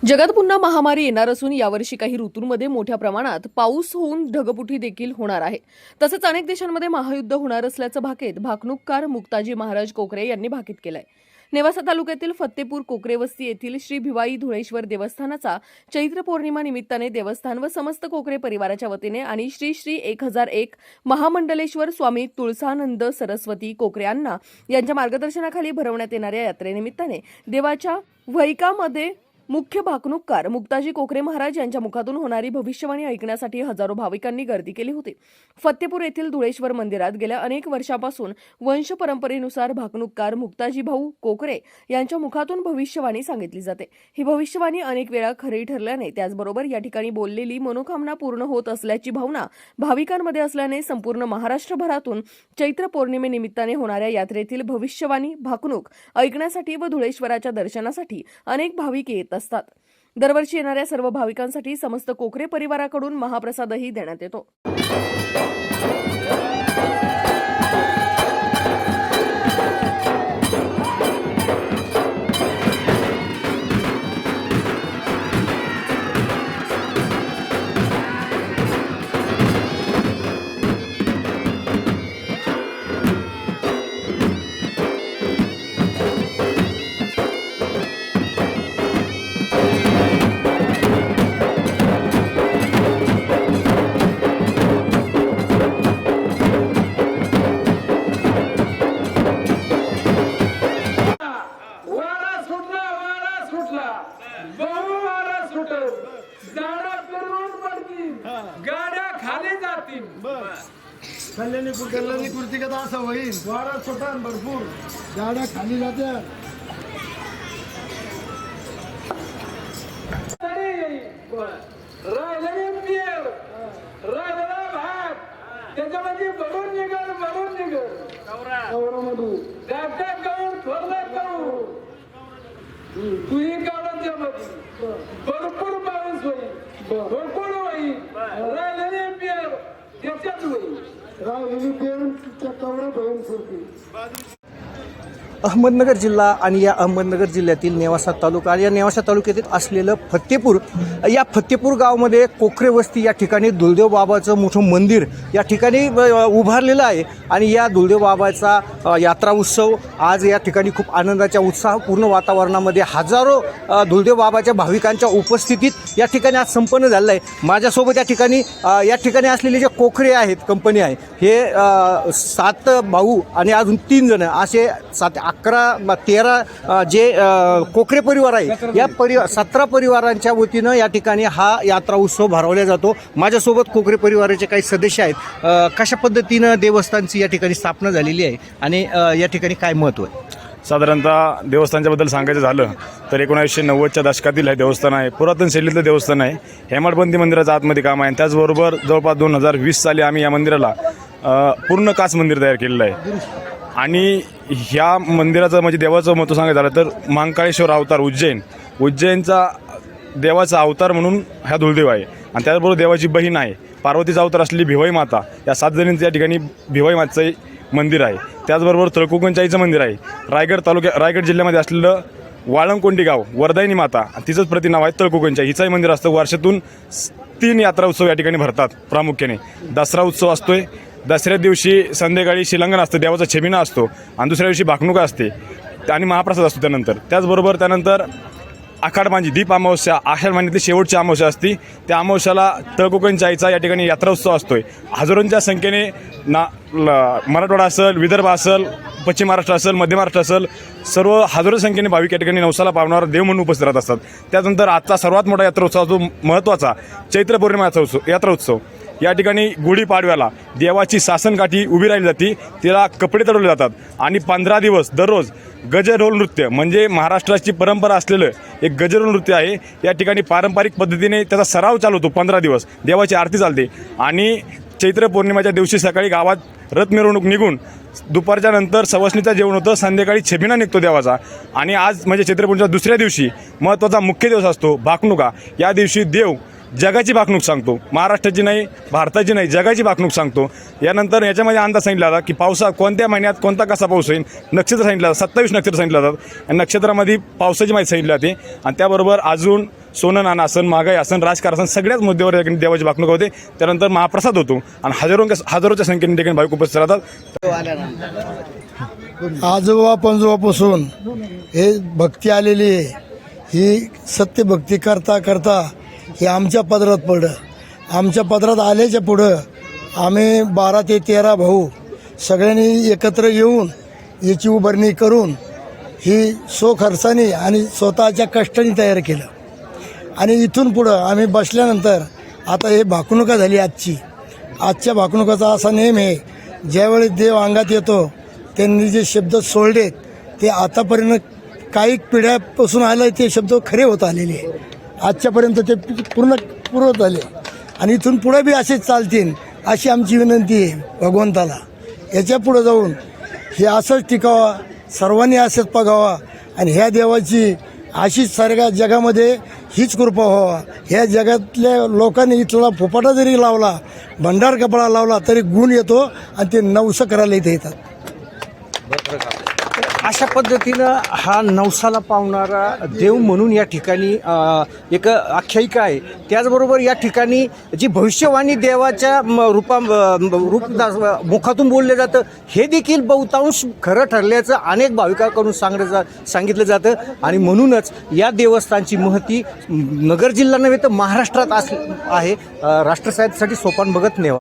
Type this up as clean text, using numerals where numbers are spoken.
जगात पुन्हा महामारी येणार असून यावर्षी काही ऋतूंमध्ये मोठ्या प्रमाणात पाऊस होऊन ढगफुटी देखील होणार आहे। तसंच अनेक देशांमध्ये महायुद्ध होणार असल्याचं भाकीत भाकणूककार मुक्ताजी महाराज कोकरे यांनी भाकीत केलंय। नेवासा तालुक्यातील फत्तेपूर कोकरे वस्ती येथील श्री भिवाई धुळेश्वर देवस्थानाचा चैत्र पौर्णिमा निमित्ताने देवस्थान व समस्त कोकरे परिवाराच्या वतीने आणि श्री श्री 1001 महामंडलेश्वर स्वामी तुळसानंद सरस्वती कोकरे यांना यांच्या मार्गदर्शनाखाली भरवण्यात येणाऱ्या यात्रेनिमित्ताने देवाच्या वैकामध्ये मुख्य भाकणूककार मुक्ताजी कोकरे महाराज यांच्या मुखातून होणारी भविष्यवाणी ऐकण्यासाठी हजारो भाविकांनी गर्दी केली होती। फत्तेपूर येथील धुळेश्वर मंदिरात गेल्या अनेक वर्षांपासून वंश परंपरेनुसार भाकणूककार मुक्ताजी भाऊ कोकरे यांच्या मुखातून भविष्यवाणी सांगितली जाते। ही भविष्यवाणी अनेक वेळा खरी ठरल्याने त्याचबरोबर या ठिकाणी बोललेली मनोकामना पूर्ण होत असल्याची भावना भाविकांमध्ये असल्याने संपूर्ण महाराष्ट्रभरातून चैत्र पौर्णिमेनिमित्ताने होणाऱ्या यात्रेतील भविष्यवाणी भाकणूक ऐकण्यासाठी व धुळेश्वराच्या दर्शनासाठी अनेक भाविक येत असतात। दरवर्षी येणाऱ्या सर्व भाविकांसाठी समस्त कोकरे परिवाराकडून महाप्रसादही देण्यात येतो। गाड्या खाली जातील कल्याणी कुर्ती का असं होईल। वारा सुटा भरपूर गाड्या खाली जात्या। राहिलेले पियर राहिलेला भात त्याच्यामध्ये भरून निघल कवरामधून त्या कवून थोरला कवून तुही काढायच्या मध्ये भरपूर पाऊस होईल, भरपूर होईल। राहिलेले पियर त्याच्यात होईल, राहिलेली पेरून कवरात होईल कुर्ती। अहमदनगर जिल्हा आणि या अहमदनगर जिल्ह्यातील नेवासा तालुका आणि या नेवासा तालुक्यातील असलेलं फत्तेपूर, या फत्तेपूर गावामध्ये कोकरे वस्ती या ठिकाणी दुलदेव बाबाचं मोठं मंदिर या ठिकाणी उभारलेलं आहे। आणि या दुलदेव बाबाचा यात्रा उत्सव आज या ठिकाणी खूप आनंदाच्या उत्साहपूर्ण वातावरणामध्ये हजारो दुलदेव बाबाच्या भाविकांच्या उपस्थितीत या ठिकाणी आज संपन्न झालेलं आहे। माझ्यासोबत या ठिकाणी असलेले जे कोकरे आहेत, कंपनी आहे, हे 7 भाऊ आणि अजून 3 जण असे 11-13 जे कोकरे परिवार आहे, या 17 परिवारांच्या वतीनं या ठिकाणी हा यात्रा उत्सव भरवला जातो। माझ्यासोबत कोकरे परिवाराचे काही सदस्य आहेत। कशा पद्धतीनं देवस्थानची या ठिकाणी स्थापना झालेली आहे आणि या ठिकाणी काय महत्त्व आहे? साधारणतः देवस्थानच्याबद्दल सांगायचं झालं तर 1990च्या दशकातील हे देवस्थान आहे। पुरातन शैलीतलं देवस्थान आहे। हेमाडपंथी मंदिराचं आतमध्ये काम आहे। त्याचबरोबर जवळपास 2020 साली आम्ही या मंदिराला पूर्ण काच मंदिर तयार केलेलं आहे। आणि ह्या मंदिराचं म्हणजे देवाचं महत्त्व सांगायचं झालं तर महाकाळेश्वर अवतार उज्जैनचा देवाचा अवतार म्हणून ह्या दुलदेव आहे। आणि त्याचबरोबर देवाची बहीण आहे पार्वतीचा अवतार असलेली भिवाई माता, या 7 जणींचं या ठिकाणी भिवाई मातेचं मंदिर आहे। त्याचबरोबर तळकोकणचाईचं मंदिर आहे। रायगड जिल्ह्यामध्ये असलेलं वाळंकोंडी गाव वरदायिनी माता, तिचंच प्रतिनाव आहे तळकोकणचाई, हिचंही मंदिर असतं। वर्षातून 3 यात्रा उत्सव या ठिकाणी भरतात। प्रामुख्याने दसरा उत्सव असतोय, दसऱ्या दिवशी संध्याकाळी शिलांगण असतं, देवाचा छबिना असतो, आणि दुसऱ्या दिवशी भाकणुका असते आणि महाप्रसाद असतो। त्यानंतर आखाड मांजी दीप अमावस्या, आषाढ महिन्यातली शेवटची अमावस्या असते, त्या अमावस्याला तळकोकणचाईचा या ठिकाणी यात्रा उत्सव असतोय। हजारोंच्या संख्येने मराठवाडा असेल, विदर्भ असेल, पश्चिम महाराष्ट्र असेल, मध्य महाराष्ट्र असेल, सर्व हजारो संख्येने भाविक या ठिकाणी नवसाला पावणारा देव म्हणून उपस्थित राहत असतात। त्यानंतर आजचा सर्वात मोठा यात्रा उत्सव, जो महत्त्वाचा चैत्र पौर्णिमेचा यात्रा उत्सव, या ठिकाणी गुढीपाडव्याला देवाची सासनकाठी उभी राहिली जाते, तिला कपडे चढवले जातात आणि 15 दिवस दररोज गजरोल नृत्य, म्हणजे महाराष्ट्राची परंपरा असलेलं एक गजरोल नृत्य आहे। या ठिकाणी पारंपरिक पद्धतीने त्याचा सराव चालू होतो। 15 दिवस देवाची आरती चालते आणि चैत्र पौर्णिमेच्या दिवशी सकाळी गावात रथ मिरवणूक निघून दुपारच्या नंतर सवसणीचं जेवण होतं, संध्याकाळी छबिना निघतो देवाचा। आणि आज म्हणजे चैत्र पौर्णिमेच्या दुसऱ्या दिवशी महत्त्वाचा मुख्य दिवस असतो भाकणुका। या दिवशी देव जगाची भाकणूक सांगतो, महाराष्ट्राची नाही, भारताची नाही, जगाची भाकणूक सांगतो. यानंतर याच्यामध्ये अंदाज सांगितला होता की कोणत्या महिन्यात कोणता कसा पाऊस होईल. नक्षत्र सांगितलं 27 नक्षत्र सांगितलं जातात आणि नक्षत्रामध्ये पावसाची माहिती सांगितली जाते. आणि त्याबरोबर अजून सोनं नाणं असन, महागाई असन, राजकारण असन, सगळ्याच मुद्द्यावर या ठिकाणी देवाची भाकणूक होते. त्यानंतर महाप्रसाद होतो आणि हजारोच्या संख्येने ठिकाणी भाविक उपस्थित राहतात. आजोबा पंजोबापासून हे भक्ती आलेली आहे. ही सत्य भक्ती करता करता हे आमच्या पदरात पडलं. आमच्या पदरात आल्याच्या पुढं आम्ही 12 ते 13 भाऊ सगळ्यांनी एकत्र येऊन याची उभारणी करून ही खर्चाने आणि स्वतःच्या कष्टाने तयार केलं. आणि इथून पुढं आम्ही बसल्यानंतर आता हे भाकणुका झाली आजच्या भाकणुकाचा असा नेम आहे, ज्यावेळी देव अंगात येतो त्यांनी जे शब्द सोडलेत ते आतापर्यंत काही पिढ्यापासून आलं ते शब्द खरे होत आलेले आहे. आजच्यापर्यंत ते पूर्ण झाले आणि इथून पुढे बी असेच चालतील अशी आमची विनंती आहे भगवंताला. याच्या पुढे जाऊन हे असंच टिकावा, सर्वांनी असंच बघावा आणि ह्या देवाची अशीच साऱ्या जगामध्ये हीच कृपा व्हावा. ह्या जगातल्या लोकांनी इथला फुपाटा जरी लावला, भंडार कपडा लावला तरी गुण येतो आणि ते नवसं करायला इथे येतात. अशा पद्धतीनं हा नवसाला पावणारा देव म्हणून या ठिकाणी एक आख्यायिका आहे. त्याचबरोबर या ठिकाणी जी भविष्यवाणी देवाच्या मुखातून बोललं जातं हे देखील बहुतांश खरं ठरल्याचं अनेक भाविकांकडून सांगितलं जातं. आणि म्हणूनच या देवस्थानची महती नगर जिल्हा नव्हे तर महाराष्ट्रात आहे. राष्ट्रसाहेबसाठी सोपान भगत नेवा.